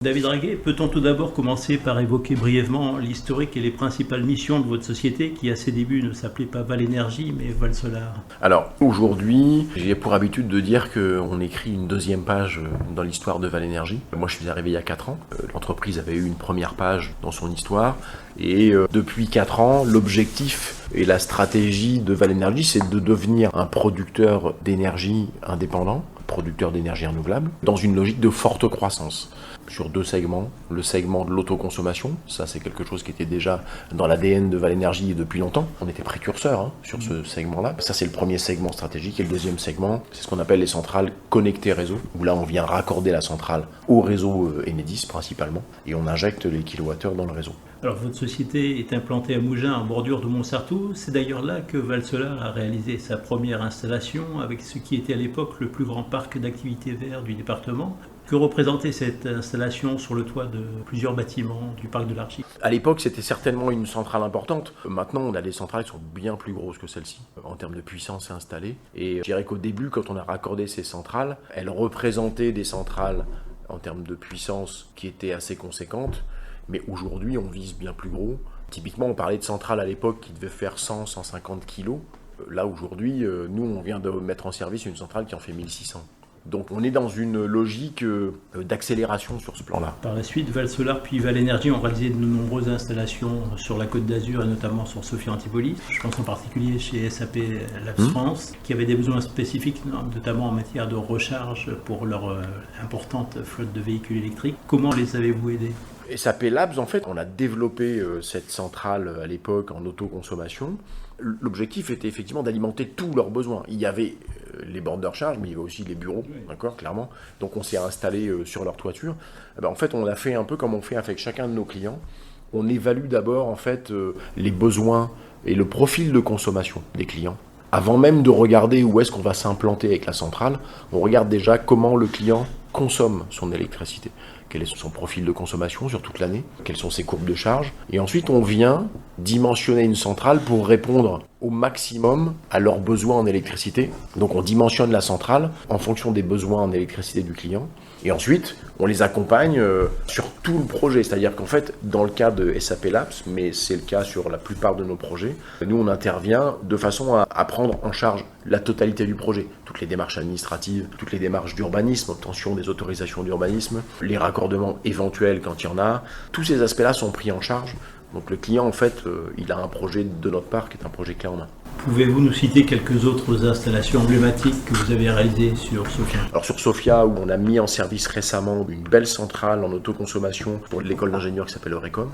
David Raguet, peut-on tout d'abord commencer par évoquer brièvement l'historique et les principales missions de votre société qui à ses débuts ne s'appelait pas Val Énergie mais Val Solar? Alors aujourd'hui, j'ai pour habitude de dire qu'on écrit une deuxième page dans l'histoire de Val Énergie. Moi je suis arrivé il y a 4 ans, l'entreprise avait eu une première page dans son histoire et depuis 4 ans, l'objectif et la stratégie de Val Énergie, c'est de devenir un producteur d'énergie indépendant, producteur d'énergie renouvelable, dans une logique de forte croissance. Sur 2 segments, le segment de l'autoconsommation, ça c'est quelque chose qui était déjà dans l'ADN de Val Énergie depuis longtemps. On était précurseurs sur ce segment-là. Ça c'est le premier segment stratégique et le deuxième segment, c'est ce qu'on appelle les centrales connectées réseau, où là on vient raccorder la centrale au réseau Enedis principalement et on injecte les kilowattheures dans le réseau. Alors votre société est implantée à Mougins, en bordure de Montsartou. C'est d'ailleurs là que Val Solar a réalisé sa première installation avec ce qui était à l'époque le plus grand parc d'activités vertes du département. Que représentait cette installation sur le toit de plusieurs bâtiments du parc de l'Archive? À l'époque, c'était certainement une centrale importante. Maintenant, on a des centrales qui sont bien plus grosses que celle-ci, en termes de puissance installée. Et je dirais qu'au début, quand on a raccordé ces centrales, elles représentaient des centrales en termes de puissance qui étaient assez conséquentes. Mais aujourd'hui, on vise bien plus gros. Typiquement, on parlait de centrales à l'époque qui devaient faire 100-150 kilos. Là, aujourd'hui, nous, on vient de mettre en service une centrale qui en fait 1600. Donc on est dans une logique d'accélération sur ce plan-là. Par la suite, Val Solar puis Val Énergie ont réalisé de nombreuses installations sur la Côte d'Azur et notamment sur Sophia Antipolis. Je pense en particulier chez SAP Labs France, qui avait des besoins spécifiques, notamment en matière de recharge pour leur importante flotte de véhicules électriques. Comment les avez-vous aidés ? SAP Labs, en fait, on a développé cette centrale à l'époque en autoconsommation. L'objectif était effectivement d'alimenter tous leurs besoins. Il y avait les bornes de recharge, mais il y avait aussi les bureaux, d'accord, clairement. Donc on s'est installé sur leur toiture. En fait, on a fait un peu comme on fait avec chacun de nos clients. On évalue d'abord en fait les besoins et le profil de consommation des clients. Avant même de regarder où est-ce qu'on va s'implanter avec la centrale, on regarde déjà comment le client consomme son électricité. Quel est son profil de consommation sur toute l'année, quelles sont ses courbes de charge. Et ensuite, on vient dimensionner une centrale pour répondre au maximum à leurs besoins en électricité. Donc on dimensionne la centrale en fonction des besoins en électricité du client. Et ensuite, on les accompagne sur tout le projet. C'est-à-dire qu'en fait, dans le cas de SAP Labs, mais c'est le cas sur la plupart de nos projets, nous on intervient de façon à prendre en charge la totalité du projet. Toutes les démarches administratives, toutes les démarches d'urbanisme, obtention des autorisations d'urbanisme, les raccordements éventuels quand il y en a. Tous ces aspects-là sont pris en charge. Donc le client, en fait, il a un projet de notre part qui est un projet clé en main. Pouvez-vous nous citer quelques autres installations emblématiques que vous avez réalisées sur Sophia ? Alors sur Sophia, où on a mis en service récemment une belle centrale en autoconsommation pour l'école d'ingénieurs qui s'appelle Eurecom.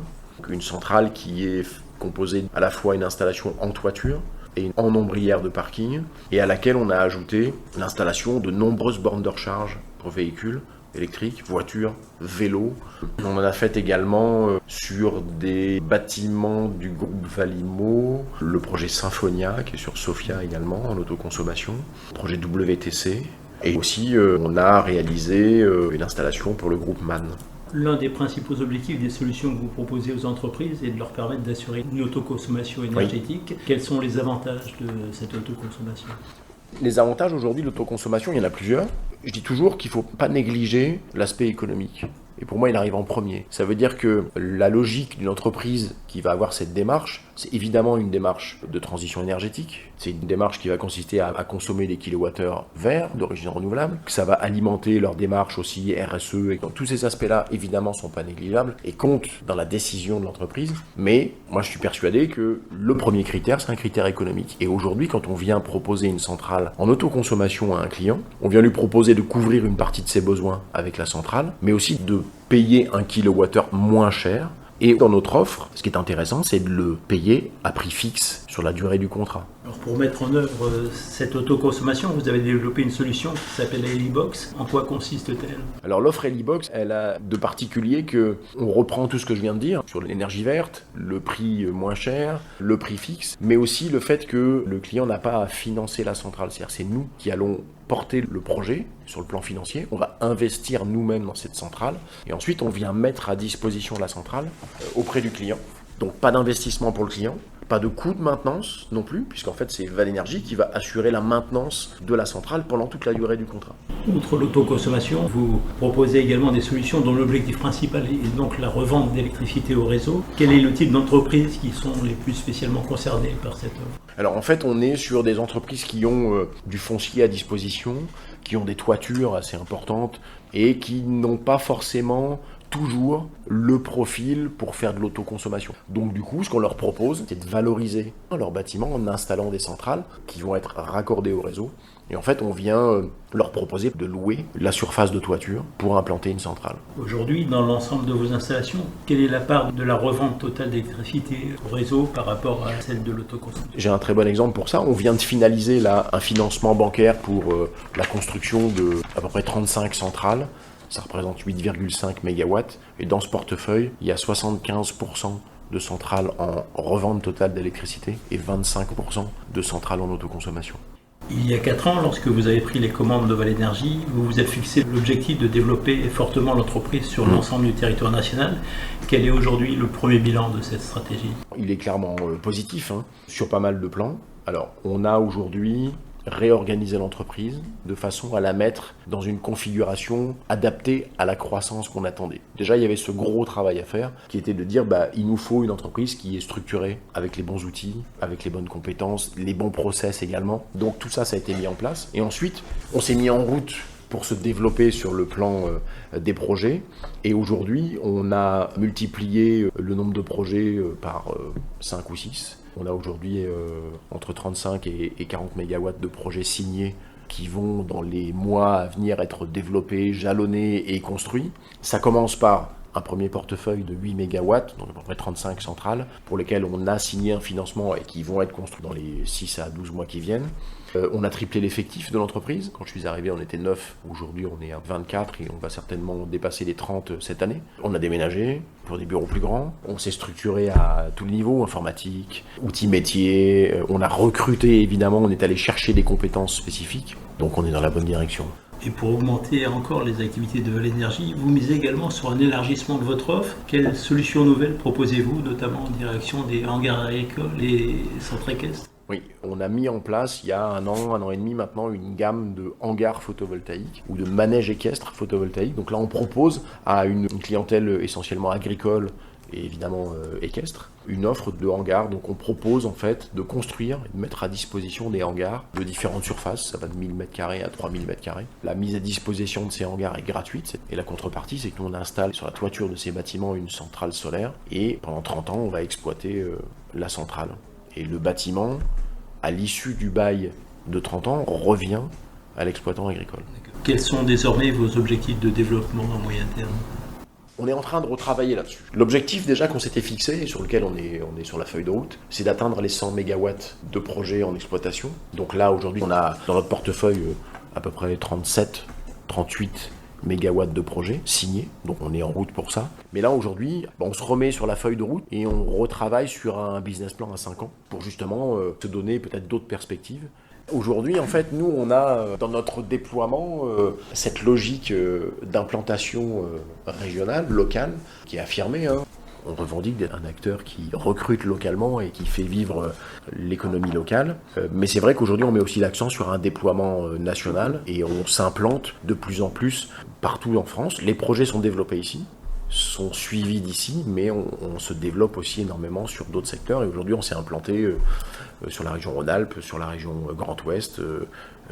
Une centrale qui est composée à la fois une installation en toiture et en ombrière de parking, et à laquelle on a ajouté l'installation de nombreuses bornes de recharge pour véhicules électriques, voitures, vélos. On en a fait également sur des bâtiments du groupe Valimo, le projet Symphonia qui est sur Sophia également en autoconsommation, le projet WTC, et aussi on a réalisé une installation pour le groupe MAN. L'un des principaux objectifs des solutions que vous proposez aux entreprises est de leur permettre d'assurer une autoconsommation énergétique. Oui. Quels sont les avantages de cette autoconsommation ? Les avantages aujourd'hui de l'autoconsommation, il y en a plusieurs. Je dis toujours qu'il ne faut pas négliger l'aspect économique. Et pour moi, il arrive en premier. Ça veut dire que la logique d'une entreprise qui va avoir cette démarche, c'est évidemment une démarche de transition énergétique. C'est une démarche qui va consister à consommer des kilowattheures verts d'origine renouvelable. Ça va alimenter leur démarche aussi RSE. Et donc, tous ces aspects-là, évidemment, ne sont pas négligeables et comptent dans la décision de l'entreprise. Mais moi, je suis persuadé que le premier critère, c'est un critère économique. Et aujourd'hui, quand on vient proposer une centrale en autoconsommation à un client, on vient lui proposer de couvrir une partie de ses besoins avec la centrale, mais aussi de payer un kilowattheure moins cher. Et dans notre offre, ce qui est intéressant, c'est de le payer à prix fixe sur la durée du contrat. Alors pour mettre en œuvre cette autoconsommation, vous avez développé une solution qui s'appelle Elibox. En quoi consiste-t-elle ? Alors l'offre Elibox, elle a de particulier qu'on reprend tout ce que je viens de dire sur l'énergie verte, le prix moins cher, le prix fixe, mais aussi le fait que le client n'a pas à financer la centrale. C'est-à-dire c'est nous qui allons porter le projet sur le plan financier, on va investir nous-mêmes dans cette centrale et ensuite on vient mettre à disposition la centrale auprès du client. Donc pas d'investissement pour le client, Pas de coût de maintenance non plus, puisqu'en fait c'est Vale Énergie qui va assurer la maintenance de la centrale pendant toute la durée du contrat. Outre l'autoconsommation, vous proposez également des solutions dont l'objectif principal est donc la revente d'électricité au réseau. Quel est le type d'entreprises qui sont les plus spécialement concernées par cette offre? Alors en fait, on est sur des entreprises qui ont du foncier à disposition, qui ont des toitures assez importantes et qui n'ont pas forcément toujours le profil pour faire de l'autoconsommation. Donc du coup, ce qu'on leur propose, c'est de valoriser leur bâtiment en installant des centrales qui vont être raccordées au réseau. Et en fait, on vient leur proposer de louer la surface de toiture pour implanter une centrale. Aujourd'hui, dans l'ensemble de vos installations, quelle est la part de la revente totale d'électricité au réseau par rapport à celle de l'autoconsommation? J'ai un très bon exemple pour ça. On vient de finaliser là un financement bancaire pour la construction de à peu près 35 centrales. Ça représente 8,5 MW. Et dans ce portefeuille, il y a 75% de centrales en revente totale d'électricité et 25% de centrales en autoconsommation. Il y a 4 ans, lorsque vous avez pris les commandes de Vale Énergie, vous vous êtes fixé l'objectif de développer fortement l'entreprise sur l'ensemble du territoire national. Quel est aujourd'hui le premier bilan de cette stratégie? Il est clairement positif sur pas mal de plans. Alors, on a aujourd'hui réorganisé l'entreprise de façon à la mettre dans une configuration adaptée à la croissance qu'on attendait. Déjà, il y avait ce gros travail à faire qui était de dire il nous faut une entreprise qui est structurée avec les bons outils, avec les bonnes compétences, les bons process également. Donc tout ça, ça a été mis en place. Et ensuite, on s'est mis en route pour se développer sur le plan des projets. Et aujourd'hui, on a multiplié le nombre de projets par 5 ou 6. On a aujourd'hui entre 35 et 40 MW de projets signés qui vont dans les mois à venir être développés, jalonnés et construits. Ça commence par un premier portefeuille de 8 MW, donc à peu près 35 centrales, pour lesquelles on a signé un financement et qui vont être construits dans les 6 à 12 mois qui viennent. On a triplé l'effectif de l'entreprise. Quand je suis arrivé, on était 9. Aujourd'hui, on est à 24 et on va certainement dépasser les 30 cette année. On a déménagé pour des bureaux plus grands. On s'est structuré à tous les niveaux, informatique, outils métiers. On a recruté, évidemment, on est allé chercher des compétences spécifiques. Donc on est dans la bonne direction. Et pour augmenter encore les activités de Vale Énergie, vous misez également sur un élargissement de votre offre. Quelles solutions nouvelles proposez-vous, notamment en direction des hangars agricoles et centres équestres? Oui, on a mis en place il y a un an et demi maintenant, une gamme de hangars photovoltaïques ou de manèges équestres photovoltaïques. Donc là, on propose à une clientèle essentiellement agricole et évidemment équestre, une offre de hangars. Donc on propose en fait de construire et de mettre à disposition des hangars de différentes surfaces. Ça va de 1000 m² à 3000 m². La mise à disposition de ces hangars est gratuite. Et la contrepartie, c'est que nous on installe sur la toiture de ces bâtiments une centrale solaire. Et pendant 30 ans, on va exploiter la centrale. Et le bâtiment, à l'issue du bail de 30 ans, revient à l'exploitant agricole. Quels sont désormais vos objectifs de développement à moyen terme? On est en train de retravailler là-dessus. L'objectif déjà qu'on s'était fixé, et sur lequel on est sur la feuille de route, c'est d'atteindre les 100 MW de projets en exploitation. Donc là, aujourd'hui, on a dans notre portefeuille à peu près 37, 38 mégawatts de projets signés, donc on est en route pour ça. Mais là aujourd'hui, on se remet sur la feuille de route et on retravaille sur un business plan à 5 ans pour justement se donner peut-être d'autres perspectives. Aujourd'hui, en fait, nous, on a dans notre déploiement cette logique d'implantation régionale, locale, qui est affirmée. On revendique d'être un acteur qui recrute localement et qui fait vivre l'économie locale. Mais c'est vrai qu'aujourd'hui, on met aussi l'accent sur un déploiement national et on s'implante de plus en plus partout en France. Les projets sont développés ici, sont suivis d'ici, mais on se développe aussi énormément sur d'autres secteurs. Et aujourd'hui, on s'est implanté sur la région Rhône-Alpes, sur la région Grand Ouest,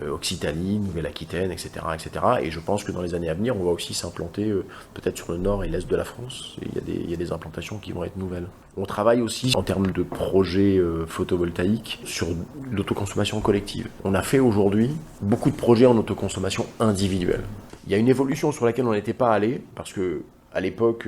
Occitanie, Nouvelle-Aquitaine, etc., etc. Et je pense que dans les années à venir, on va aussi s'implanter peut-être sur le nord et l'est de la France. Et il y a des implantations qui vont être nouvelles. On travaille aussi en termes de projets photovoltaïques sur l'autoconsommation collective. On a fait aujourd'hui beaucoup de projets en autoconsommation individuelle. Il y a une évolution sur laquelle on n'était pas allé, parce que à l'époque,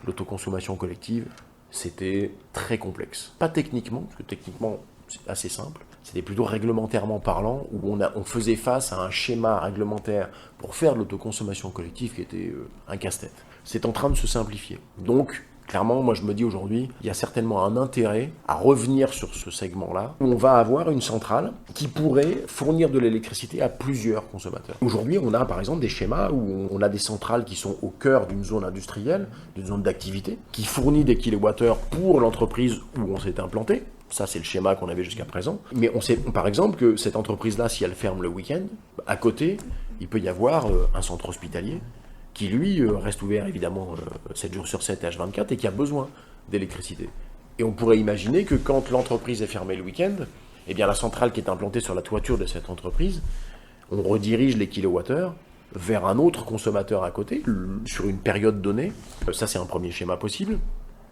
l'autoconsommation collective, c'était très complexe. Pas techniquement, parce que techniquement, c'est assez simple. C'était plutôt réglementairement parlant, où on faisait face à un schéma réglementaire pour faire de l'autoconsommation collective qui était un casse-tête. C'est en train de se simplifier. Donc, clairement, moi je me dis aujourd'hui, il y a certainement un intérêt à revenir sur ce segment-là, où on va avoir une centrale qui pourrait fournir de l'électricité à plusieurs consommateurs. Aujourd'hui, on a par exemple des schémas où on a des centrales qui sont au cœur d'une zone industrielle, d'une zone d'activité, qui fournit des kilowattheures pour l'entreprise où on s'est implanté. Ça, c'est le schéma qu'on avait jusqu'à présent. Mais on sait, par exemple, que cette entreprise-là, si elle ferme le week-end, à côté, il peut y avoir un centre hospitalier qui, lui, reste ouvert, évidemment, 7 jours sur 7, H24, et qui a besoin d'électricité. Et on pourrait imaginer que quand l'entreprise est fermée le week-end, eh bien, la centrale qui est implantée sur la toiture de cette entreprise, on redirige les kilowattheures vers un autre consommateur à côté, sur une période donnée. Ça, c'est un premier schéma possible.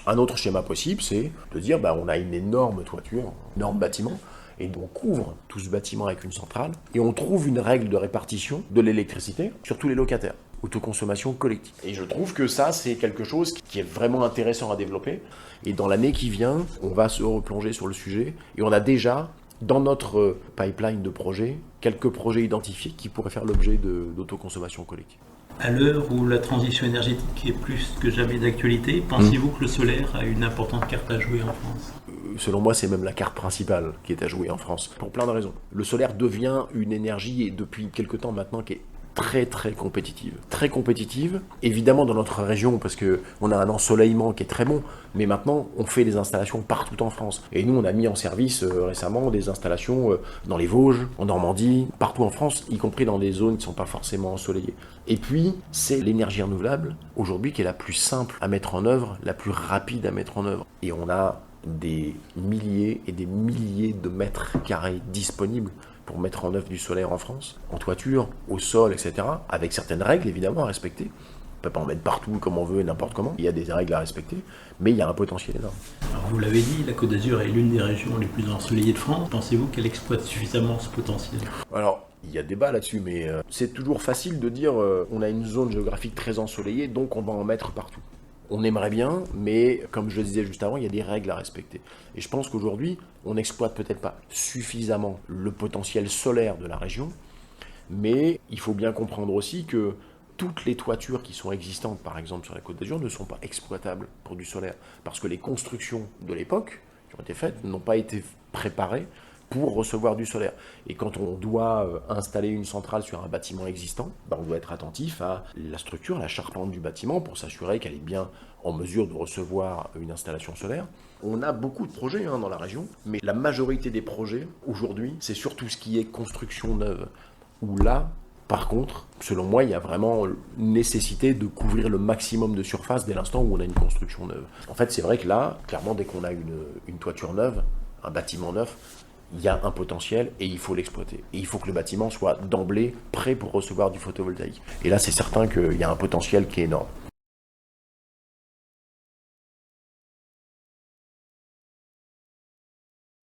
Un autre schéma possible, c'est de dire on a une énorme toiture, un énorme bâtiment, et on couvre tout ce bâtiment avec une centrale, et on trouve une règle de répartition de l'électricité sur tous les locataires. Autoconsommation collective. Et je trouve que ça, c'est quelque chose qui est vraiment intéressant à développer. Et dans l'année qui vient, on va se replonger sur le sujet, et on a déjà, dans notre pipeline de projets, quelques projets identifiés qui pourraient faire l'objet d'autoconsommation collective. À l'heure où la transition énergétique est plus que jamais d'actualité, pensez-vous que le solaire a une importante carte à jouer en France ? Selon moi, c'est même la carte principale qui est à jouer en France, pour plein de raisons. Le solaire devient une énergie, et depuis quelque temps maintenant, qui est très très compétitive. Très compétitive, évidemment dans notre région, parce qu'on a un ensoleillement qui est très bon, mais maintenant on fait des installations partout en France. Et nous on a mis en service récemment des installations dans les Vosges, en Normandie, partout en France, y compris dans des zones qui ne sont pas forcément ensoleillées. Et puis c'est l'énergie renouvelable aujourd'hui qui est la plus simple à mettre en œuvre, la plus rapide à mettre en œuvre. Et on a des milliers et des milliers de mètres carrés disponibles pour mettre en œuvre du solaire en France, en toiture, au sol, etc., avec certaines règles évidemment à respecter. On ne peut pas en mettre partout comme on veut et n'importe comment. Il y a des règles à respecter, mais il y a un potentiel énorme. Alors vous l'avez dit, la Côte d'Azur est l'une des régions les plus ensoleillées de France. Pensez-vous qu'elle exploite suffisamment ce potentiel ? Alors, il y a débat là-dessus, mais c'est toujours facile de dire on a une zone géographique très ensoleillée, donc on va en mettre partout. On aimerait bien, mais comme je le disais juste avant, il y a des règles à respecter. Et je pense qu'aujourd'hui, on n'exploite peut-être pas suffisamment le potentiel solaire de la région, mais il faut bien comprendre aussi que toutes les toitures qui sont existantes, par exemple sur la Côte d'Azur, ne sont pas exploitables pour du solaire, parce que les constructions de l'époque qui ont été faites n'ont pas été préparées pour recevoir du solaire. Et quand on doit installer une centrale sur un bâtiment existant, on doit être attentif à la structure, la charpente du bâtiment pour s'assurer qu'elle est bien en mesure de recevoir une installation solaire. On a beaucoup de projets dans la région, mais la majorité des projets aujourd'hui, c'est surtout ce qui est construction neuve, où là, par contre, selon moi, il y a vraiment nécessité de couvrir le maximum de surface dès l'instant où on a une construction neuve. En fait, c'est vrai que là, clairement, dès qu'on a une toiture neuve, un bâtiment neuf, il y a un potentiel et il faut l'exploiter. Et il faut que le bâtiment soit d'emblée prêt pour recevoir du photovoltaïque. Et là, c'est certain qu'il y a un potentiel qui est énorme.